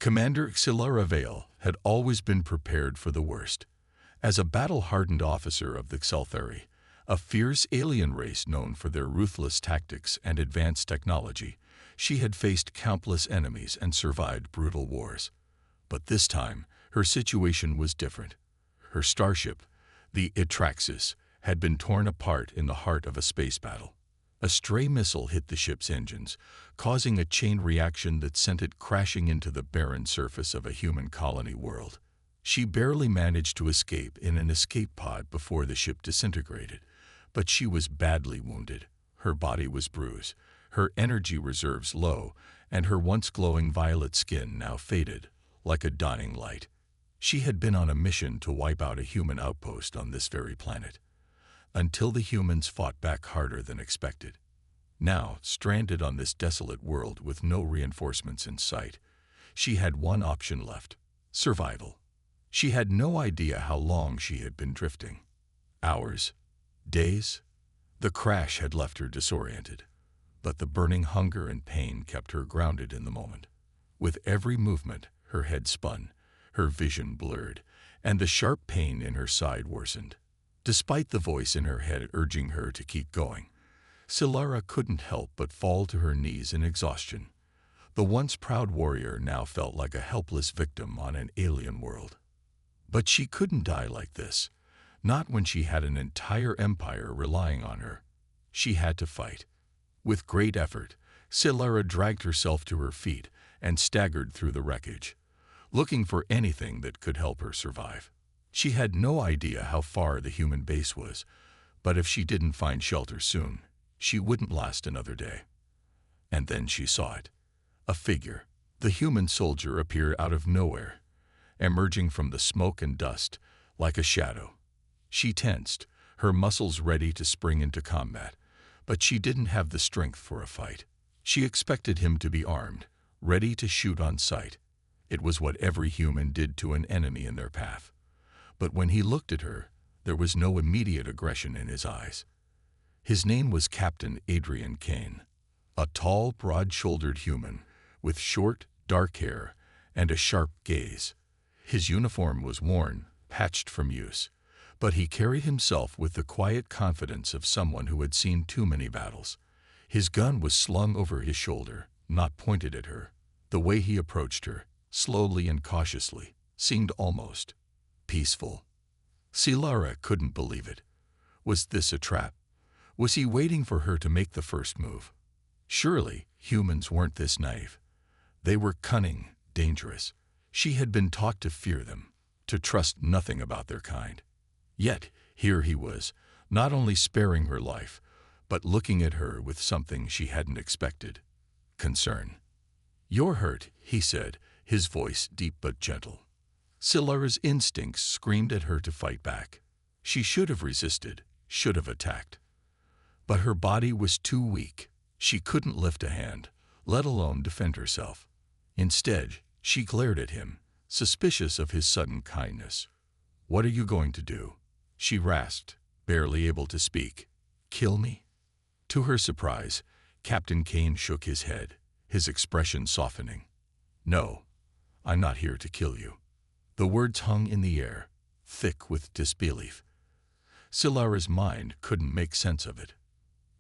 Commander Xylara Vale had always been prepared for the worst. As a battle-hardened officer of the Xelthari, a fierce alien race known for their ruthless tactics and advanced technology, she had faced countless enemies and survived brutal wars. But this time, her situation was different. Her starship, the Atraxis, had been torn apart in the heart of a space battle. A stray missile hit the ship's engines, causing a chain reaction that sent it crashing into the barren surface of a human colony world. She barely managed to escape in an escape pod before the ship disintegrated, but she was badly wounded. Her body was bruised, her energy reserves low, and her once glowing violet skin now faded, like a dying light. She had been on a mission to wipe out a human outpost on this very planet, until the humans fought back harder than expected. Now, stranded on this desolate world with no reinforcements in sight, she had one option left: survival. She had no idea how long she had been drifting. Hours? Days? The crash had left her disoriented, but the burning hunger and pain kept her grounded in the moment. With every movement, her head spun, her vision blurred, and the sharp pain in her side worsened. Despite the voice in her head urging her to keep going, Xylara couldn't help but fall to her knees in exhaustion. The once proud warrior now felt like a helpless victim on an alien world. But she couldn't die like this, not when she had an entire empire relying on her. She had to fight. With great effort, Xylara dragged herself to her feet and staggered through the wreckage, looking for anything that could help her survive. She had no idea how far the human base was, but if she didn't find shelter soon, she wouldn't last another day. And then she saw it. A figure. The human soldier appeared out of nowhere, emerging from the smoke and dust like a shadow. She tensed, her muscles ready to spring into combat, but she didn't have the strength for a fight. She expected him to be armed, ready to shoot on sight. It was what every human did to an enemy in their path. But when he looked at her, there was no immediate aggression in his eyes. His name was Captain Adrian Kane, a tall, broad-shouldered human with short, dark hair and a sharp gaze. His uniform was worn, patched from use, but he carried himself with the quiet confidence of someone who had seen too many battles. His gun was slung over his shoulder, not pointed at her. The way he approached her, slowly and cautiously, seemed almost peaceful. Xylara couldn't believe it. Was this a trap? Was he waiting for her to make the first move? Surely humans weren't this naive. They were cunning, dangerous. She had been taught to fear them, to trust nothing about their kind. Yet here he was, not only sparing her life, but looking at her with something she hadn't expected: concern. "You're hurt," he said, his voice deep but gentle. Xylara's instincts screamed at her to fight back. She should have resisted, should have attacked. But her body was too weak. She couldn't lift a hand, let alone defend herself. Instead, she glared at him, suspicious of his sudden kindness. "What are you going to do?" she rasped, barely able to speak. "Kill me?" To her surprise, Captain Kane shook his head, his expression softening. "No, I'm not here to kill you." The words hung in the air, thick with disbelief. Xylara's mind couldn't make sense of it.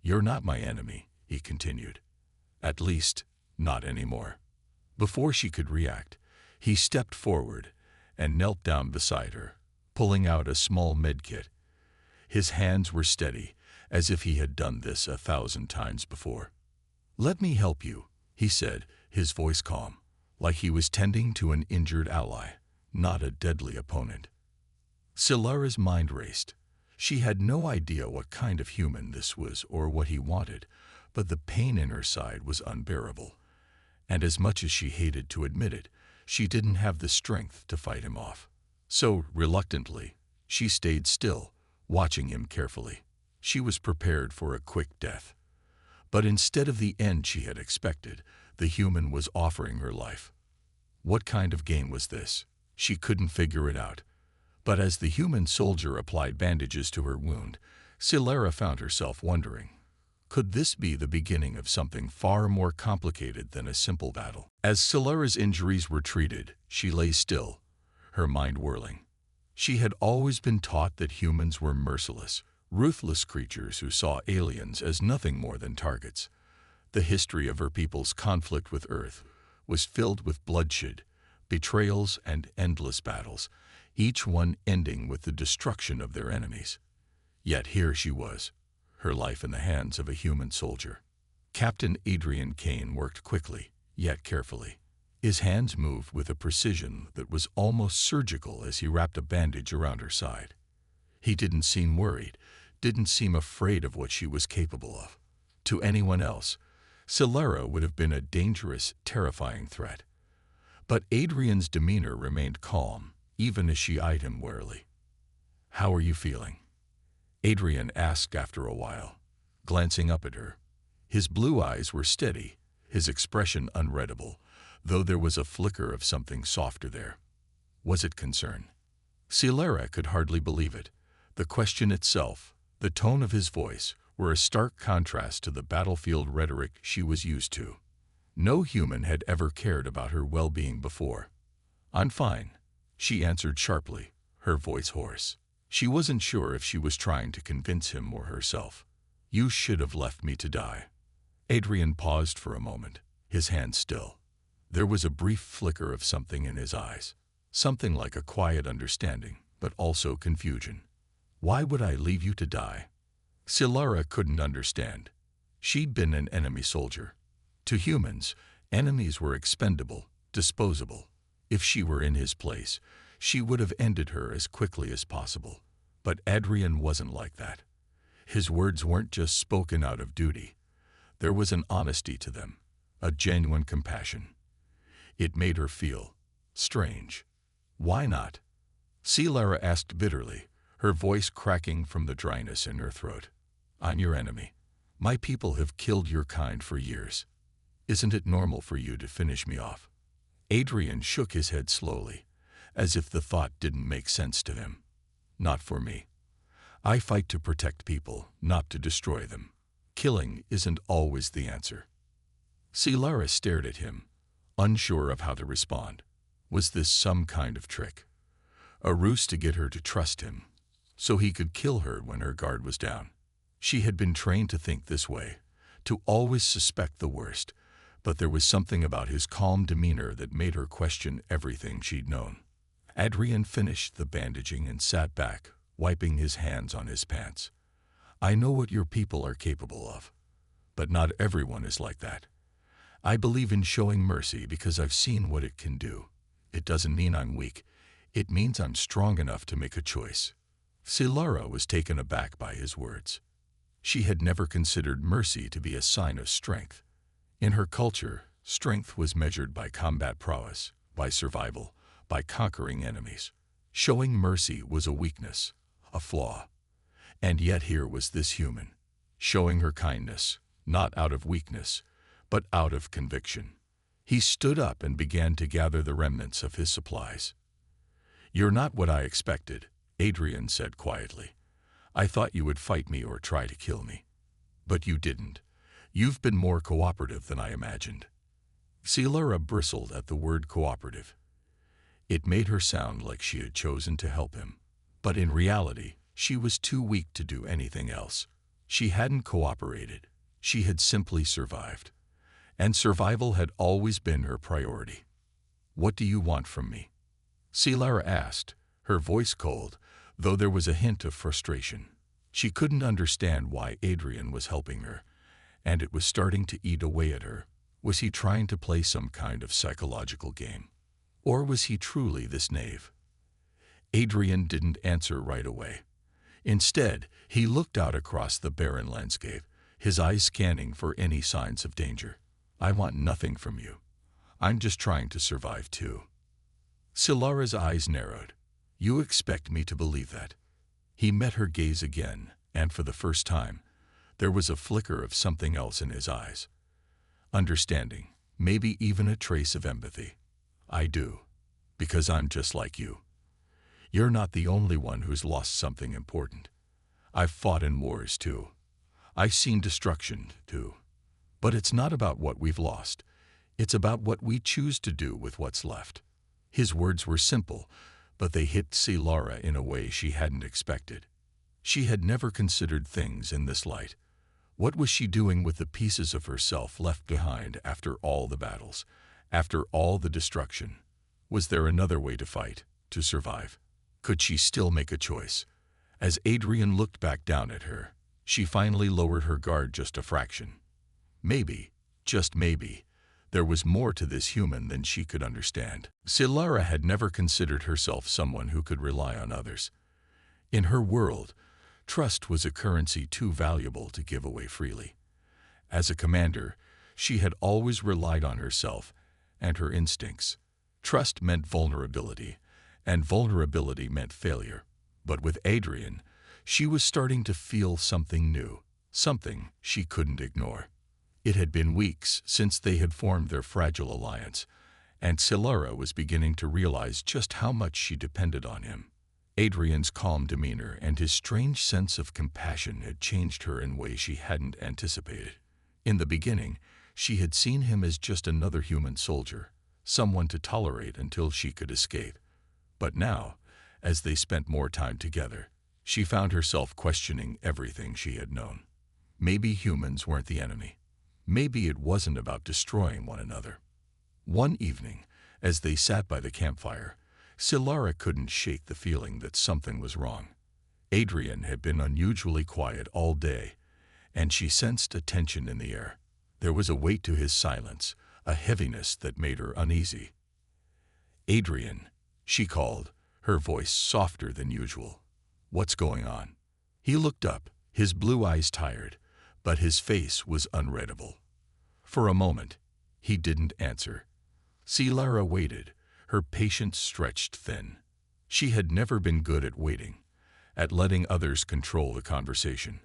"You're not my enemy," he continued. "At least, not anymore." Before she could react, he stepped forward and knelt down beside her, pulling out a small medkit. His hands were steady, as if he had done this 1,000 times before. "Let me help you," he said, his voice calm, like he was tending to an injured ally, not a deadly opponent. Xylara's mind raced. She had no idea what kind of human this was or what he wanted, but the pain in her side was unbearable. And as much as she hated to admit it, she didn't have the strength to fight him off. So, reluctantly, she stayed still, watching him carefully. She was prepared for a quick death. But instead of the end she had expected, the human was offering her life. What kind of game was this? She couldn't figure it out. But as the human soldier applied bandages to her wound, Xylara found herself wondering, Could this be the beginning of something far more complicated than a simple battle? As Solara's injuries were treated, she lay still, her mind whirling. She had always been taught that humans were merciless, ruthless creatures who saw aliens as nothing more than targets. The history of her people's conflict with Earth was filled with bloodshed, betrayals, and endless battles, each one ending with the destruction of their enemies. Yet here she was, her life in the hands of a human soldier. Captain Adrian Kane worked quickly, yet carefully. His hands moved with a precision that was almost surgical as he wrapped a bandage around her side. He didn't seem worried, didn't seem afraid of what she was capable of. To anyone else, Solara would have been a dangerous, terrifying threat. But Adrian's demeanor remained calm, even as she eyed him warily. "How are you feeling?" Adrian asked after a while, glancing up at her. His blue eyes were steady, his expression unreadable, though there was a flicker of something softer there. Was it concern? Solara could hardly believe it. The question itself, the tone of his voice, were a stark contrast to the battlefield rhetoric she was used to. No human had ever cared about her well-being before. "I'm fine," she answered sharply, her voice hoarse. She wasn't sure if she was trying to convince him or herself. "You should have left me to die." Adrian paused for a moment, his hands still. There was a brief flicker of something in his eyes, something like a quiet understanding, but also confusion. "Why would I leave you to die?" Solara couldn't understand. She'd been an enemy soldier. To humans, enemies were expendable, disposable. If she were in his place, she would have ended her as quickly as possible. But Adrian wasn't like that. His words weren't just spoken out of duty. There was an honesty to them, a genuine compassion. It made her feel strange. "Why not?" Solara asked bitterly, her voice cracking from the dryness in her throat. "I'm your enemy. My people have killed your kind for years. Isn't it normal for you to finish me off?" Adrian shook his head slowly, as if the thought didn't make sense to him. "Not for me. I fight to protect people, not to destroy them. Killing isn't always the answer." Solara stared at him, unsure of how to respond. Was this some kind of trick? A ruse to get her to trust him, so he could kill her when her guard was down? She had been trained to think this way, to always suspect the worst, but there was something about his calm demeanor that made her question everything she'd known. Adrian finished the bandaging and sat back, wiping his hands on his pants. "I know what your people are capable of, but not everyone is like that. I believe in showing mercy because I've seen what it can do. It doesn't mean I'm weak. It means I'm strong enough to make a choice." Solara was taken aback by his words. She had never considered mercy to be a sign of strength. In her culture, strength was measured by combat prowess, by survival, by conquering enemies. Showing mercy was a weakness, a flaw. And yet here was this human, showing her kindness, not out of weakness, but out of conviction. He stood up and began to gather the remnants of his supplies. "You're not what I expected," Adrian said quietly. "I thought you would fight me or try to kill me. But you didn't. You've been more cooperative than I imagined." Solara bristled at the word cooperative. It made her sound like she had chosen to help him. But in reality, she was too weak to do anything else. She hadn't cooperated. She had simply survived. And survival had always been her priority. "What do you want from me?" Solara asked, her voice cold, though there was a hint of frustration. She couldn't understand why Adrian was helping her, and it was starting to eat away at her. Was he trying to play some kind of psychological game? Or was he truly this knave? Adrian didn't answer right away. Instead, he looked out across the barren landscape, his eyes scanning for any signs of danger. "I want nothing from you. I'm just trying to survive too." Solara's eyes narrowed. "You expect me to believe that?" He met her gaze again, and for the first time, there was a flicker of something else in his eyes. Understanding, maybe even a trace of empathy. "I do, because I'm just like you. You're not the only one who's lost something important. I've fought in wars too. I've seen destruction, too. But it's not about what we've lost. It's about what we choose to do with what's left." His words were simple, but they hit Silara in a way she hadn't expected. She had never considered things in this light. What was she doing with the pieces of herself left behind after all the battles, after all the destruction? Was there another way to fight, to survive? Could she still make a choice? As Adrian looked back down at her, she finally lowered her guard just a fraction. Maybe, just maybe, there was more to this human than she could understand. Silara had never considered herself someone who could rely on others. In her world, trust was a currency too valuable to give away freely. As a commander, she had always relied on herself and her instincts. Trust meant vulnerability, and vulnerability meant failure. But with Adrian, she was starting to feel something new, something she couldn't ignore. It had been weeks since they had formed their fragile alliance, and Silara was beginning to realize just how much she depended on him. Adrian's calm demeanor and his strange sense of compassion had changed her in ways she hadn't anticipated. In the beginning, she had seen him as just another human soldier, someone to tolerate until she could escape. But now, as they spent more time together, she found herself questioning everything she had known. Maybe humans weren't the enemy. Maybe it wasn't about destroying one another. One evening, as they sat by the campfire, Silara couldn't shake the feeling that something was wrong. Adrian had been unusually quiet all day, and she sensed a tension in the air. There was a weight to his silence, a heaviness that made her uneasy. "Adrian," she called, her voice softer than usual. "What's going on?" He looked up, his blue eyes tired, but his face was unreadable. For a moment, he didn't answer. Silara waited, her patience stretched thin. She had never been good at waiting, at letting others control the conversation.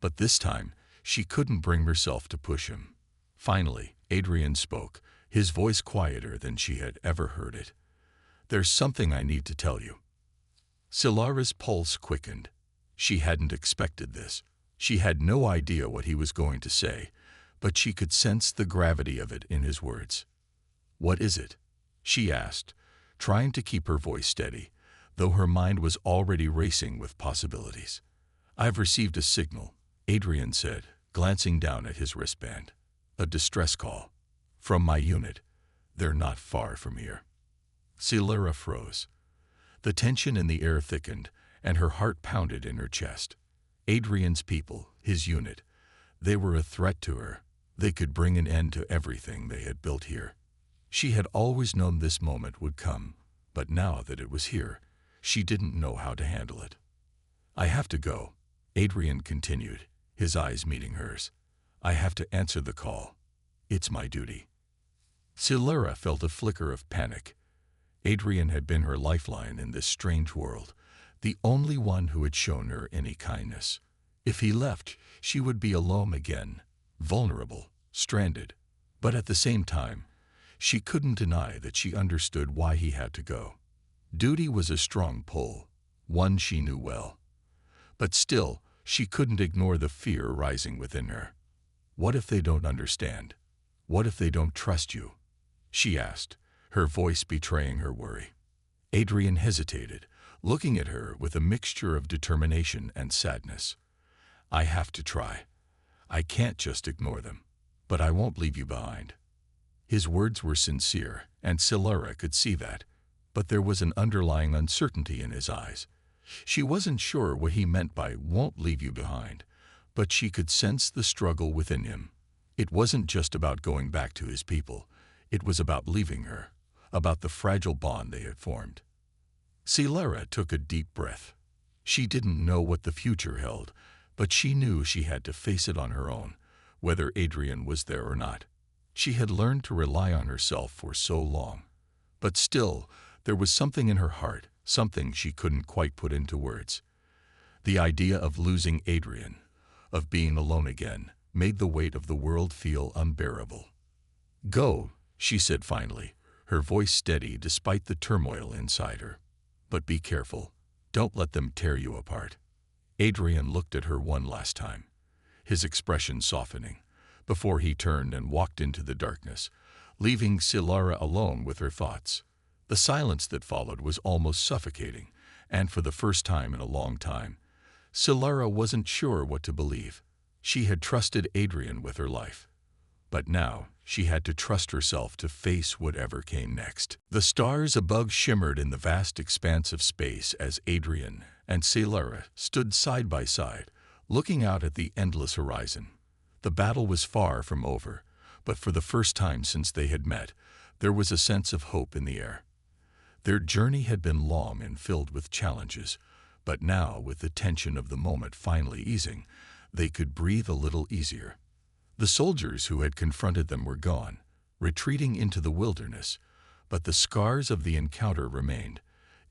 But this time, she couldn't bring herself to push him. Finally, Adrian spoke, his voice quieter than she had ever heard it. "There's something I need to tell you." Silara's pulse quickened. She hadn't expected this. She had no idea what he was going to say, but she could sense the gravity of it in his words. "What is it?" she asked, trying to keep her voice steady, though her mind was already racing with possibilities. "I've received a signal," Adrian said, glancing down at his wristband. "A distress call. From my unit. They're not far from here." Silara froze. The tension in the air thickened, and her heart pounded in her chest. Adrian's people, his unit, they were a threat to her. They could bring an end to everything they had built here. She had always known this moment would come, but now that it was here, she didn't know how to handle it. "I have to go," Adrian continued, his eyes meeting hers. "I have to answer the call. It's my duty." Silara felt a flicker of panic. Adrian had been her lifeline in this strange world, the only one who had shown her any kindness. If he left, she would be alone again, vulnerable, stranded. But at the same time, she couldn't deny that she understood why he had to go. Duty was a strong pull, one she knew well. But still, she couldn't ignore the fear rising within her. "What if they don't understand? What if they don't trust you?" she asked, her voice betraying her worry. Adrian hesitated, looking at her with a mixture of determination and sadness. "I have to try. I can't just ignore them. But I won't leave you behind." His words were sincere, and Silara could see that, but there was an underlying uncertainty in his eyes. She wasn't sure what he meant by "won't leave you behind," but she could sense the struggle within him. It wasn't just about going back to his people. It was about leaving her, about the fragile bond they had formed. Silara took a deep breath. She didn't know what the future held, but she knew she had to face it on her own, whether Adrian was there or not. She had learned to rely on herself for so long. But still, there was something in her heart, something she couldn't quite put into words. The idea of losing Adrian, of being alone again, made the weight of the world feel unbearable. "Go," she said finally, her voice steady despite the turmoil inside her. "But be careful. Don't let them tear you apart." Adrian looked at her one last time. his expression softening, before he turned and walked into the darkness, leaving Silara alone with her thoughts. The silence that followed was almost suffocating, and for the first time in a long time, Silara wasn't sure what to believe. She had trusted Adrian with her life, but now she had to trust herself to face whatever came next. The stars above shimmered in the vast expanse of space as Adrian and Silara stood side by side, looking out at the endless horizon. The battle was far from over, but for the first time since they had met, there was a sense of hope in the air. Their journey had been long and filled with challenges, but now, with the tension of the moment finally easing, they could breathe a little easier. The soldiers who had confronted them were gone, retreating into the wilderness, but the scars of the encounter remained.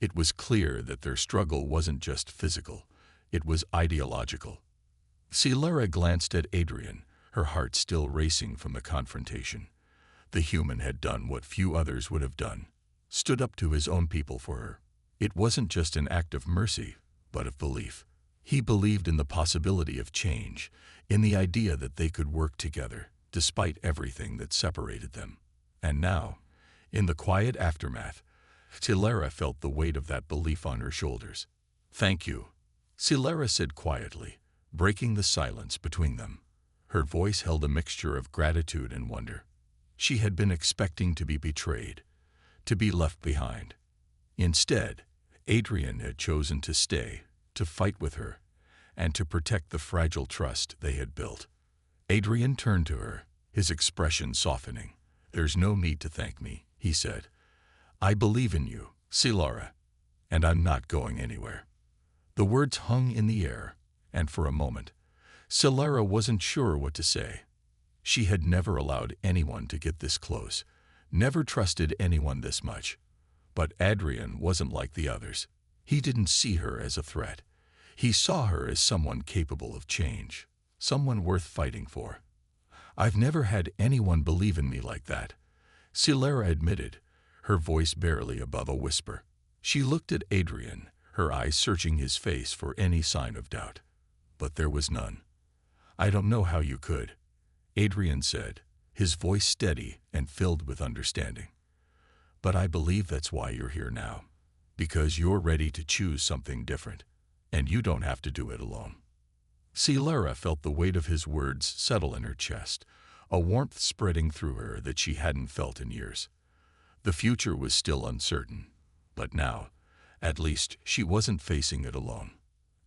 It was clear that their struggle wasn't just physical, it was ideological. Silara glanced at Adrian, her heart still racing from the confrontation. The human had done what few others would have done, stood up to his own people for her. It wasn't just an act of mercy, but of belief. He believed in the possibility of change, in the idea that they could work together, despite everything that separated them. And now, in the quiet aftermath, Silara felt the weight of that belief on her shoulders. "Thank you," Silara said quietly, breaking the silence between them. Her voice held a mixture of gratitude and wonder. She had been expecting to be betrayed, to be left behind. Instead, Adrian had chosen to stay, to fight with her, and to protect the fragile trust they had built. Adrian turned to her, his expression softening. "There's no need to thank me," he said. "I believe in you, Silara, and I'm not going anywhere." The words hung in the air, and for a moment, Silara wasn't sure what to say. She had never allowed anyone to get this close, never trusted anyone this much. But Adrian wasn't like the others. He didn't see her as a threat. He saw her as someone capable of change, someone worth fighting for. "I've never had anyone believe in me like that," Silara admitted, her voice barely above a whisper. She looked at Adrian, her eyes searching his face for any sign of doubt. But there was none. "I don't know how you could," Adrian said, his voice steady and filled with understanding. "But I believe that's why you're here now, because you're ready to choose something different, and you don't have to do it alone." Silara felt the weight of his words settle in her chest, a warmth spreading through her that she hadn't felt in years. The future was still uncertain, but now, at least, she wasn't facing it alone.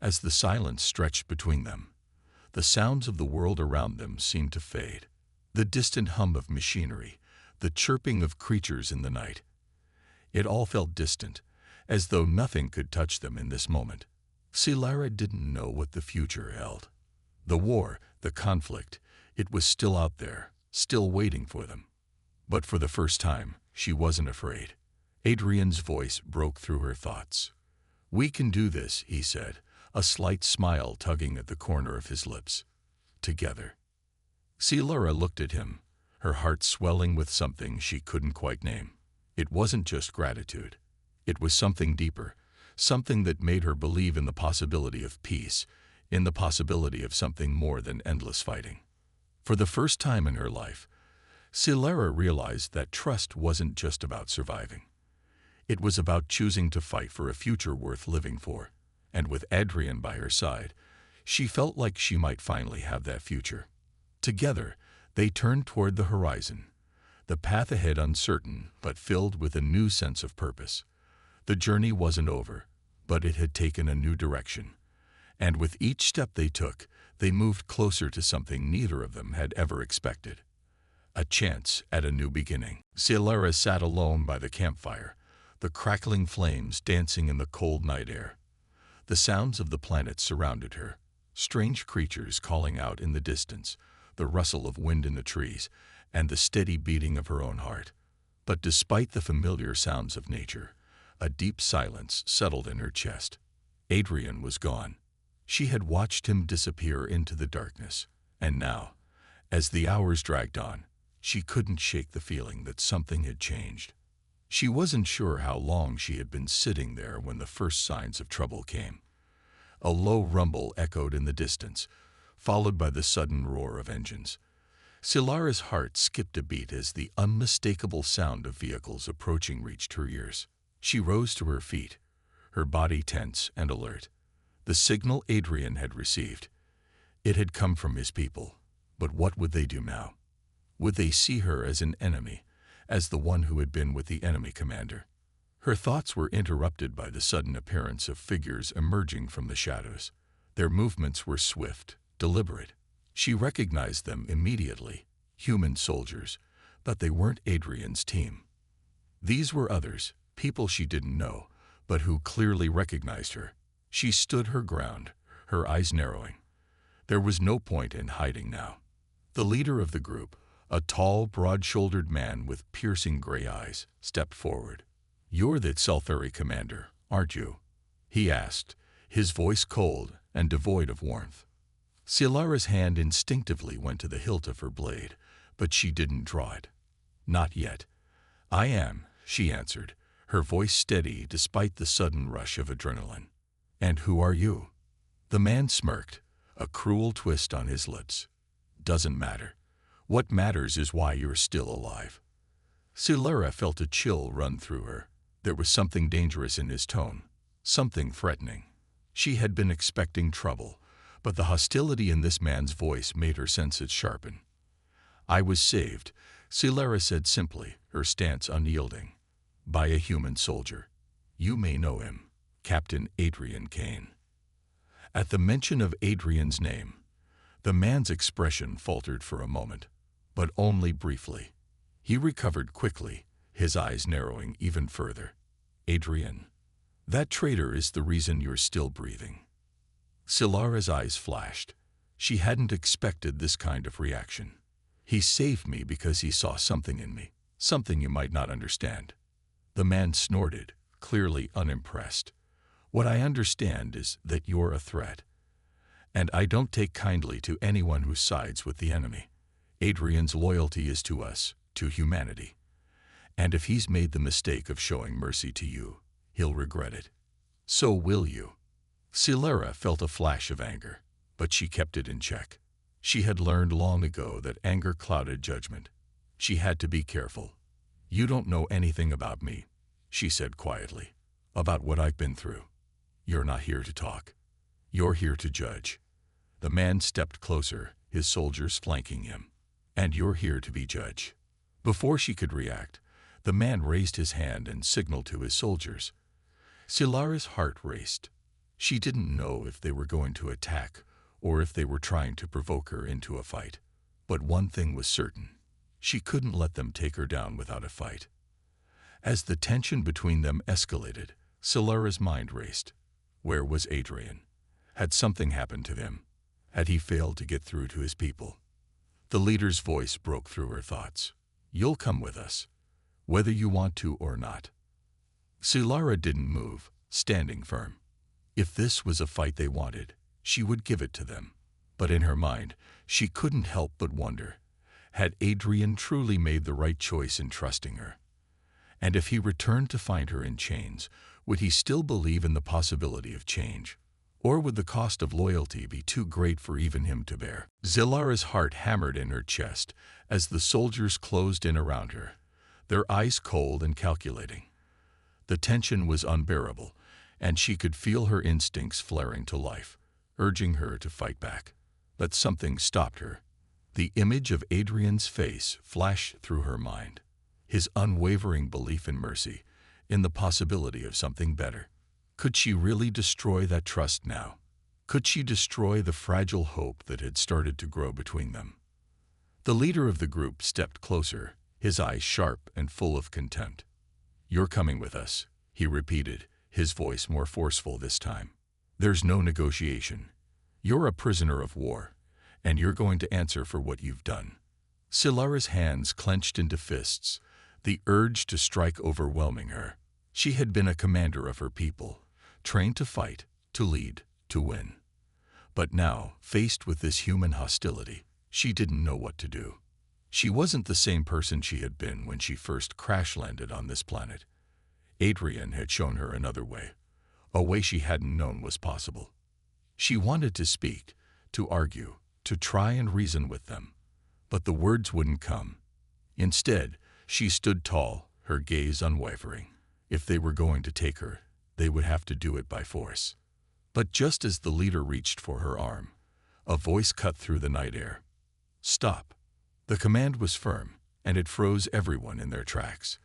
As the silence stretched between them, the sounds of the world around them seemed to fade. The distant hum of machinery, the chirping of creatures in the night. It all felt distant, as though nothing could touch them in this moment. Silara didn't know what the future held. The war, the conflict, it was still out there, still waiting for them. But for the first time, she wasn't afraid. Adrian's voice broke through her thoughts. "We can do this," he said, a slight smile tugging at the corner of his lips. "Together." Silara looked at him, her heart swelling with something she couldn't quite name. It wasn't just gratitude. It was something deeper, something that made her believe in the possibility of peace, in the possibility of something more than endless fighting. For the first time in her life, Silara realized that trust wasn't just about surviving. It was about choosing to fight for a future worth living for, and with Adrian by her side, she felt like she might finally have that future. Together, they turned toward the horizon, the path ahead uncertain but filled with a new sense of purpose. The journey wasn't over, but it had taken a new direction, and with each step they took, they moved closer to something neither of them had ever expected. A chance at a new beginning. Silara sat alone by the campfire, the crackling flames dancing in the cold night air. The sounds of the planet surrounded her, strange creatures calling out in the distance, the rustle of wind in the trees, and the steady beating of her own heart. But despite the familiar sounds of nature, a deep silence settled in her chest. Adrian was gone. She had watched him disappear into the darkness, and now, as the hours dragged on, she couldn't shake the feeling that something had changed. She wasn't sure how long she had been sitting there when the first signs of trouble came. A low rumble echoed in the distance, followed by the sudden roar of engines. Silara's heart skipped a beat as the unmistakable sound of vehicles approaching reached her ears. She rose to her feet, her body tense and alert. The signal Adrian had received. It had come from his people. But what would they do now? Would they see her as an enemy, as the one who had been with the enemy commander? Her thoughts were interrupted by the sudden appearance of figures emerging from the shadows. Their movements were swift, deliberate. She recognized them immediately, human soldiers, but they weren't Adrian's team. These were others, people she didn't know, but who clearly recognized her. She stood her ground, her eyes narrowing. There was no point in hiding now. The leader of the group, a tall, broad-shouldered man with piercing gray eyes, stepped forward. "You're the Seltheri commander, aren't you?" he asked, his voice cold and devoid of warmth. Silara's hand instinctively went to the hilt of her blade, but she didn't draw it. "Not yet." "I am," she answered, her voice steady despite the sudden rush of adrenaline. "And who are you?" The man smirked, a cruel twist on his lips. "Doesn't matter. What matters is why you're still alive." Silara felt a chill run through her. There was something dangerous in his tone, something threatening. She had been expecting trouble, but the hostility in this man's voice made her senses sharpen. "I was saved," Silara said simply, her stance unyielding, "by a human soldier. You may know him, Captain Adrian Kane." At the mention of Adrian's name, the man's expression faltered for a moment, but only briefly. He recovered quickly, his eyes narrowing even further. "Adrian, that traitor is the reason you're still breathing." Silara's eyes flashed. She hadn't expected this kind of reaction. "He saved me because he saw something in me, something you might not understand." The man snorted, clearly unimpressed. "What I understand is that you're a threat. And I don't take kindly to anyone who sides with the enemy. Adrian's loyalty is to us, to humanity. And if he's made the mistake of showing mercy to you, he'll regret it. So will you." Silara felt a flash of anger, but she kept it in check. She had learned long ago that anger clouded judgment. She had to be careful. "You don't know anything about me," she said quietly, "about what I've been through. You're not here to talk. You're here to judge." The man stepped closer, his soldiers flanking him. "And you're here to be judge." Before she could react, the man raised his hand and signaled to his soldiers. Silara's heart raced. She didn't know if they were going to attack or if they were trying to provoke her into a fight. But one thing was certain. She couldn't let them take her down without a fight. As the tension between them escalated, Silara's mind raced. Where was Adrian? Had something happened to him? Had he failed to get through to his people? The leader's voice broke through her thoughts. "You'll come with us, whether you want to or not." Silara didn't move, standing firm. If this was a fight they wanted, she would give it to them. But in her mind, she couldn't help but wonder, had Adrian truly made the right choice in trusting her? And if he returned to find her in chains, would he still believe in the possibility of change? Or would the cost of loyalty be too great for even him to bear? Silara's heart hammered in her chest as the soldiers closed in around her, their eyes cold and calculating. The tension was unbearable, and she could feel her instincts flaring to life, urging her to fight back. But something stopped her. The image of Adrian's face flashed through her mind, his unwavering belief in mercy, in the possibility of something better. Could she really destroy that trust now? Could she destroy the fragile hope that had started to grow between them? The leader of the group stepped closer, his eyes sharp and full of contempt. "You're coming with us," he repeated, his voice more forceful this time. "There's no negotiation. You're a prisoner of war, and you're going to answer for what you've done." Silara's hands clenched into fists, the urge to strike overwhelming her. She had been a commander of her people, trained to fight, to lead, to win. But now, faced with this human hostility, she didn't know what to do. She wasn't the same person she had been when she first crash-landed on this planet. Adrian had shown her another way, a way she hadn't known was possible. She wanted to speak, to argue, to try and reason with them, but the words wouldn't come. Instead, she stood tall, her gaze unwavering. If they were going to take her, they would have to do it by force. But just as the leader reached for her arm, a voice cut through the night air. "Stop." The command was firm, and it froze everyone in their tracks.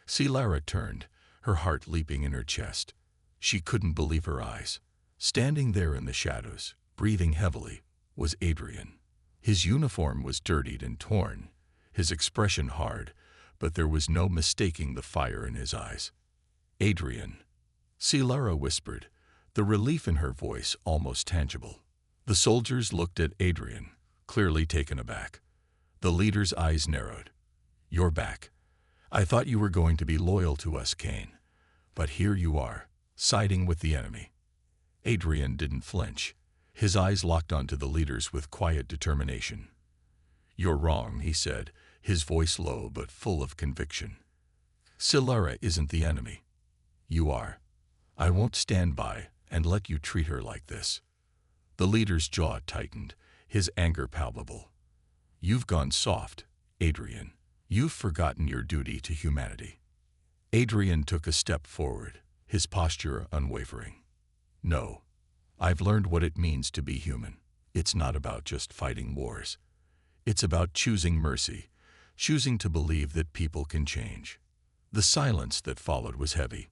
Silara turned, her heart leaping in her chest. She couldn't believe her eyes. Standing there in the shadows, breathing heavily, was Adrian. His uniform was dirtied and torn, his expression hard, but there was no mistaking the fire in his eyes. "Adrian," Silara whispered, the relief in her voice almost tangible. The soldiers looked at Adrian, clearly taken aback. The leader's eyes narrowed. "You're back. I thought you were going to be loyal to us, Kane. But here you are, siding with the enemy." Adrian didn't flinch. His eyes locked onto the leader's with quiet determination. "You're wrong," he said, his voice low but full of conviction. "Silara isn't the enemy. You are. I won't stand by and let you treat her like this." The leader's jaw tightened, his anger palpable. "You've gone soft, Adrian. You've forgotten your duty to humanity." Adrian took a step forward, his posture unwavering. "No, I've learned what it means to be human. It's not about just fighting wars. It's about choosing mercy, choosing to believe that people can change." The silence that followed was heavy.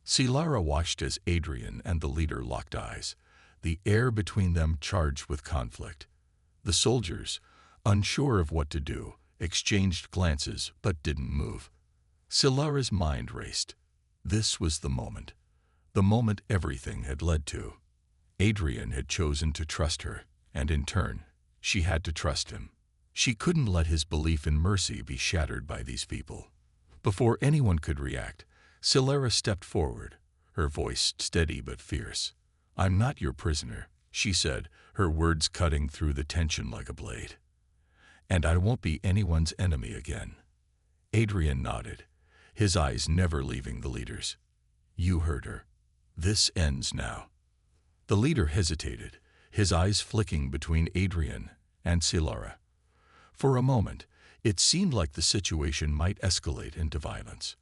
Silara watched as Adrian and the leader locked eyes, the air between them charged with conflict. The soldiers, unsure of what to do, exchanged glances but didn't move. Silara's mind raced. This was the moment everything had led to. Adrian had chosen to trust her, and in turn, she had to trust him. She couldn't let his belief in mercy be shattered by these people. Before anyone could react, Silara stepped forward, her voice steady but fierce. "I'm not your prisoner," she said, her words cutting through the tension like a blade. "And I won't be anyone's enemy again." Adrian nodded, his eyes never leaving the leader's. "You heard her. This ends now." The leader hesitated, his eyes flicking between Adrian and Silara. For a moment, it seemed like the situation might escalate into violence.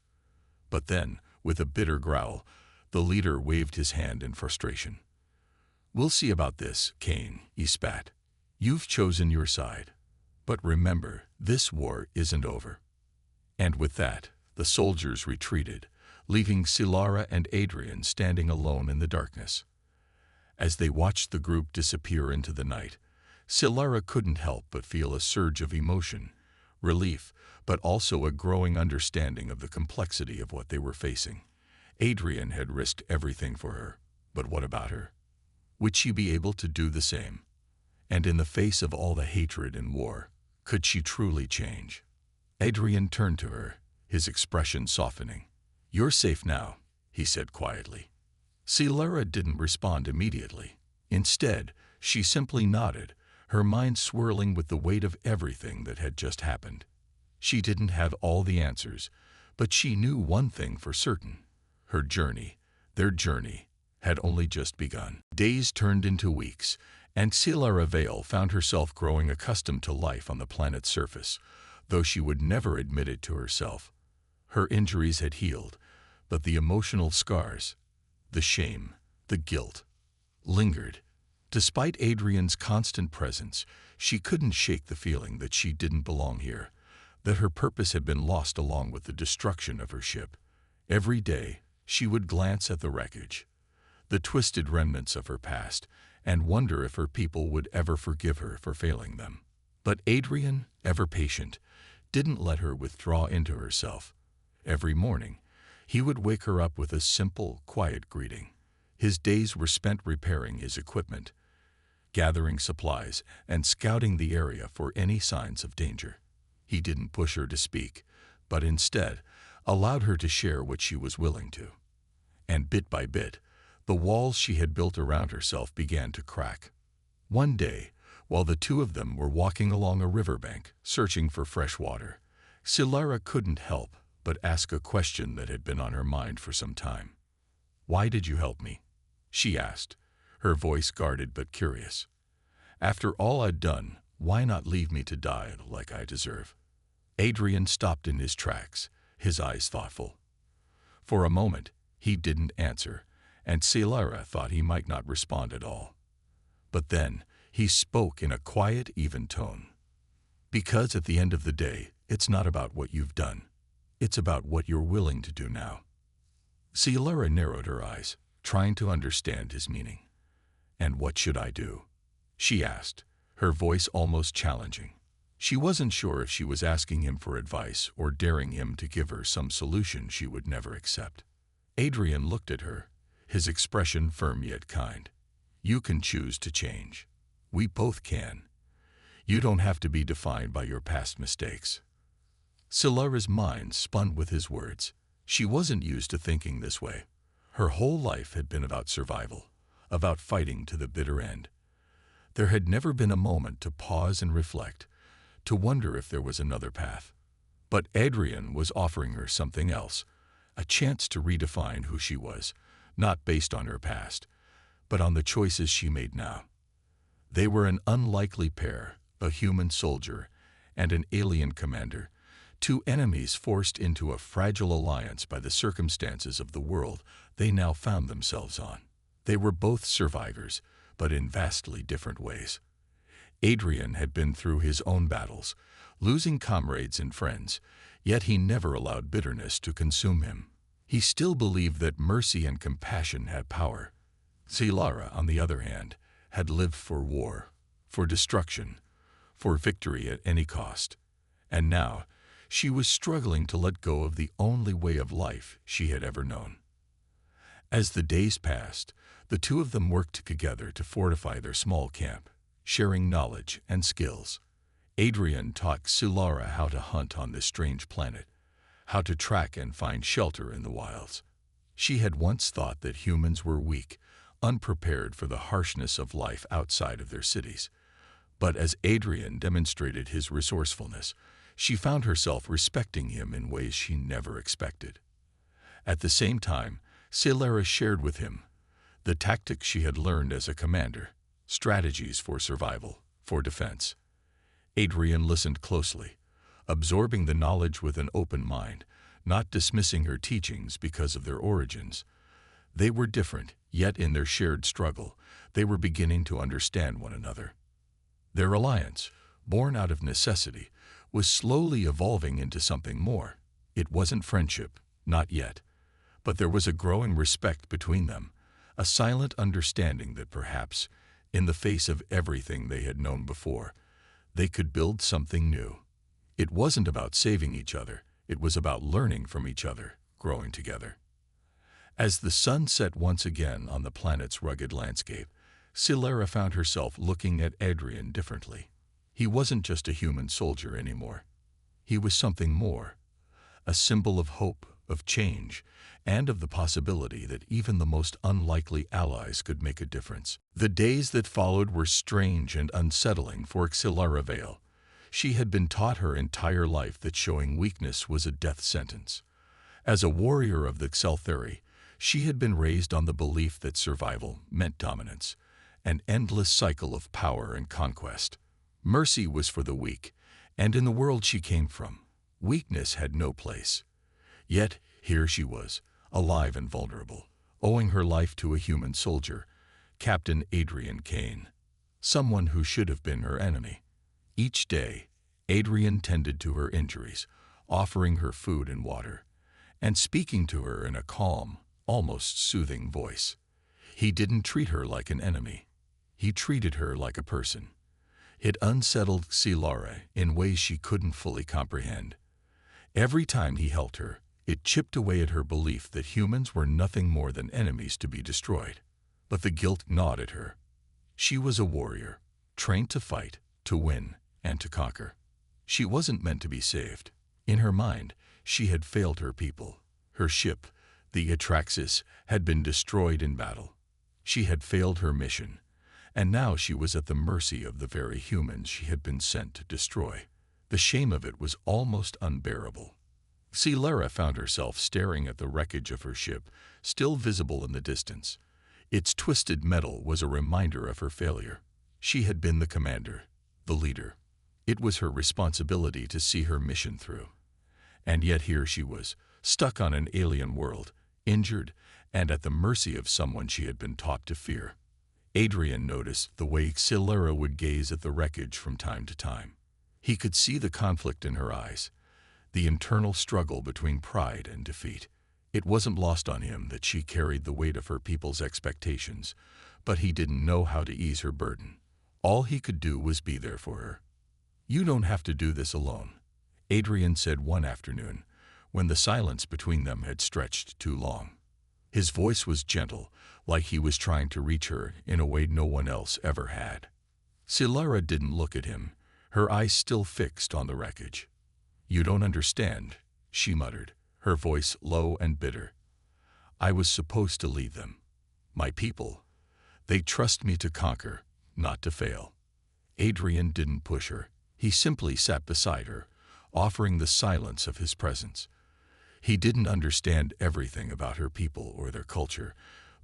But then, with a bitter growl, the leader waved his hand in frustration. "We'll see about this, Kane," he spat. "You've chosen your side. But remember, this war isn't over." And with that, the soldiers retreated, leaving Silara and Adrian standing alone in the darkness. As they watched the group disappear into the night, Silara couldn't help but feel a surge of emotion, relief, but also a growing understanding of the complexity of what they were facing. Adrian had risked everything for her, but what about her? Would she be able to do the same? And in the face of all the hatred and war, could she truly change? Adrian turned to her, his expression softening. "You're safe now," he said quietly. Silara didn't respond immediately. Instead, she simply nodded, her mind swirling with the weight of everything that had just happened. She didn't have all the answers, but she knew one thing for certain. Her journey, their journey, had only just begun. Days turned into weeks, and Silara Vale found herself growing accustomed to life on the planet's surface, though she would never admit it to herself. Her injuries had healed, but the emotional scars, the shame, the guilt, lingered. Despite Adrian's constant presence, she couldn't shake the feeling that she didn't belong here, that her purpose had been lost along with the destruction of her ship. Every day, she would glance at the wreckage, the twisted remnants of her past, and wonder if her people would ever forgive her for failing them. But Adrian, ever patient, didn't let her withdraw into herself. Every morning, he would wake her up with a simple, quiet greeting. His days were spent repairing his equipment, gathering supplies, and scouting the area for any signs of danger. He didn't push her to speak, but instead allowed her to share what she was willing to. And bit by bit, the walls she had built around herself began to crack. One day, while the two of them were walking along a riverbank, searching for fresh water, Silara couldn't help but ask a question that had been on her mind for some time. "Why did you help me?" she asked, her voice guarded but curious. After all I'd done, why not leave me to die like I deserve? Adrian stopped in his tracks, his eyes thoughtful. For a moment, he didn't answer, and Silara thought he might not respond at all. But then, he spoke in a quiet, even tone. Because at the end of the day, it's not about what you've done. It's about what you're willing to do now. Silara narrowed her eyes, trying to understand his meaning. And what should I do? She asked, her voice almost challenging. She wasn't sure if she was asking him for advice or daring him to give her some solution she would never accept. Adrian looked at her, his expression firm yet kind. You can choose to change. We both can. You don't have to be defined by your past mistakes. Silara's mind spun with his words. She wasn't used to thinking this way. Her whole life had been about survival, about fighting to the bitter end. There had never been a moment to pause and reflect, to wonder if there was another path. But Adrian was offering her something else, a chance to redefine who she was, not based on her past, but on the choices she made now. They were an unlikely pair, a human soldier and an alien commander, two enemies forced into a fragile alliance by the circumstances of the world they now found themselves on. They were both survivors, but in vastly different ways. Adrian had been through his own battles, losing comrades and friends, yet he never allowed bitterness to consume him. He still believed that mercy and compassion had power. Silara, on the other hand, had lived for war, for destruction, for victory at any cost. And now, she was struggling to let go of the only way of life she had ever known. As the days passed, the two of them worked together to fortify their small camp, sharing knowledge and skills. Adrian taught Silara how to hunt on this strange planet, how to track and find shelter in the wilds. She had once thought that humans were weak, unprepared for the harshness of life outside of their cities. But as Adrian demonstrated his resourcefulness, she found herself respecting him in ways she never expected. At the same time, Silara shared with him the tactics she had learned as a commander, strategies for survival, for defense. Adrian listened closely, absorbing the knowledge with an open mind, not dismissing her teachings because of their origins. They were different, yet in their shared struggle, they were beginning to understand one another. Their alliance, born out of necessity, was slowly evolving into something more. It wasn't friendship, not yet, but there was a growing respect between them, a silent understanding that perhaps, in the face of everything they had known before, they could build something new. It wasn't about saving each other, it was about learning from each other, growing together. As the sun set once again on the planet's rugged landscape, Silara found herself looking at Adrian differently. He wasn't just a human soldier anymore. He was something more, a symbol of hope, of change, and of the possibility that even the most unlikely allies could make a difference. The days that followed were strange and unsettling for Silara Vale. She had been taught her entire life that showing weakness was a death sentence. As a warrior of the Xelthari, she had been raised on the belief that survival meant dominance, an endless cycle of power and conquest. Mercy was for the weak, and in the world she came from, weakness had no place. Yet here she was, alive and vulnerable, owing her life to a human soldier, Captain Adrian Kane, someone who should have been her enemy. Each day, Adrian tended to her injuries, offering her food and water, and speaking to her in a calm, almost soothing voice. He didn't treat her like an enemy. He treated her like a person. It unsettled Silara in ways she couldn't fully comprehend. Every time he helped her, it chipped away at her belief that humans were nothing more than enemies to be destroyed. But the guilt gnawed at her. She was a warrior, trained to fight, to win, and to conquer. She wasn't meant to be saved. In her mind, she had failed her people. Her ship, the Atraxis, had been destroyed in battle. She had failed her mission, and now she was at the mercy of the very humans she had been sent to destroy. The shame of it was almost unbearable. Silara found herself staring at the wreckage of her ship, still visible in the distance. Its twisted metal was a reminder of her failure. She had been the commander, the leader. It was her responsibility to see her mission through. And yet here she was, stuck on an alien world, injured, and at the mercy of someone she had been taught to fear. Adrian noticed the way Silera would gaze at the wreckage from time to time. He could see the conflict in her eyes, the internal struggle between pride and defeat. It wasn't lost on him that she carried the weight of her people's expectations, but he didn't know how to ease her burden. All he could do was be there for her. "You don't have to do this alone," Adrian said one afternoon, when the silence between them had stretched too long. His voice was gentle, like he was trying to reach her in a way no one else ever had. Silera didn't look at him, her eyes still fixed on the wreckage. "You don't understand," she muttered, her voice low and bitter. "I was supposed to lead them. My people. They trust me to conquer, not to fail." Adrian didn't push her. He simply sat beside her, offering the silence of his presence. He didn't understand everything about her people or their culture,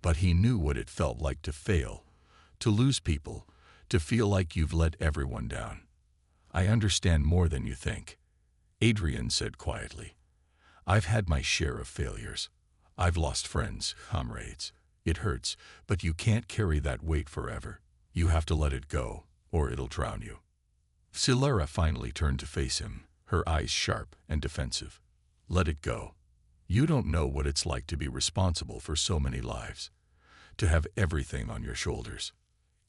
but he knew what it felt like to fail, to lose people, to feel like you've let everyone down. "I understand more than you think," Adrian said quietly. "I've had my share of failures. I've lost friends, comrades. It hurts, but you can't carry that weight forever. You have to let it go, or it'll drown you." Silera finally turned to face him, her eyes sharp and defensive. "Let it go. You don't know what it's like to be responsible for so many lives, to have everything on your shoulders."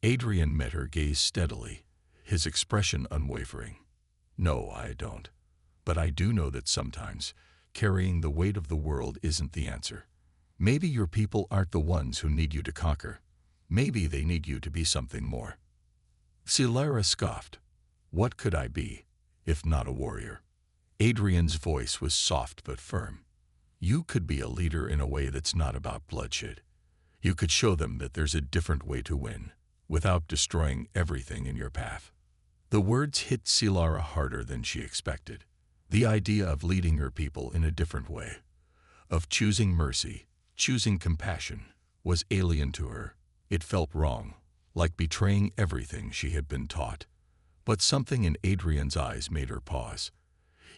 Adrian met her gaze steadily, his expression unwavering. "No, I don't. But I do know that sometimes carrying the weight of the world isn't the answer. Maybe your people aren't the ones who need you to conquer. Maybe they need you to be something more." Silera scoffed. "What could I be, if not a warrior?" Adrian's voice was soft but firm. "You could be a leader in a way that's not about bloodshed. You could show them that there's a different way to win, without destroying everything in your path." The words hit Silera harder than she expected. The idea of leading her people in a different way, of choosing mercy, choosing compassion, was alien to her. It felt wrong, like betraying everything she had been taught. But something in Adrian's eyes made her pause.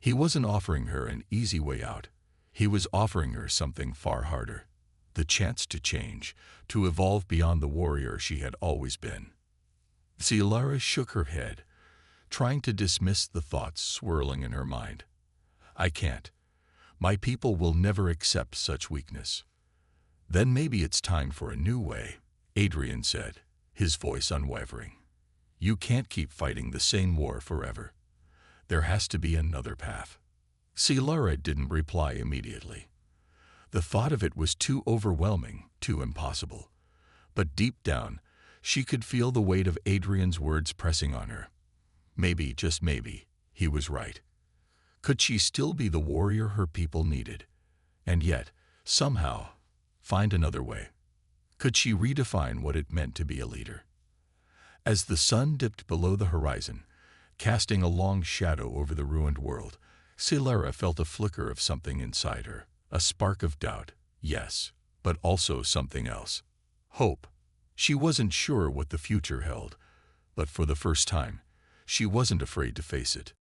He wasn't offering her an easy way out. He was offering her something far harder, the chance to change, to evolve beyond the warrior she had always been. Silera shook her head, trying to dismiss the thoughts swirling in her mind. "I can't. My people will never accept such weakness." "Then maybe it's time for a new way," Adrian said, his voice unwavering. "You can't keep fighting the same war forever. There has to be another path." Silera didn't reply immediately. The thought of it was too overwhelming, too impossible. But deep down, she could feel the weight of Adrian's words pressing on her. Maybe, just maybe, he was right. Could she still be the warrior her people needed? And yet, somehow, find another way? Could she redefine what it meant to be a leader? As the sun dipped below the horizon, casting a long shadow over the ruined world, Silera felt a flicker of something inside her, a spark of doubt, yes, but also something else. Hope. She wasn't sure what the future held, but for the first time, she wasn't afraid to face it.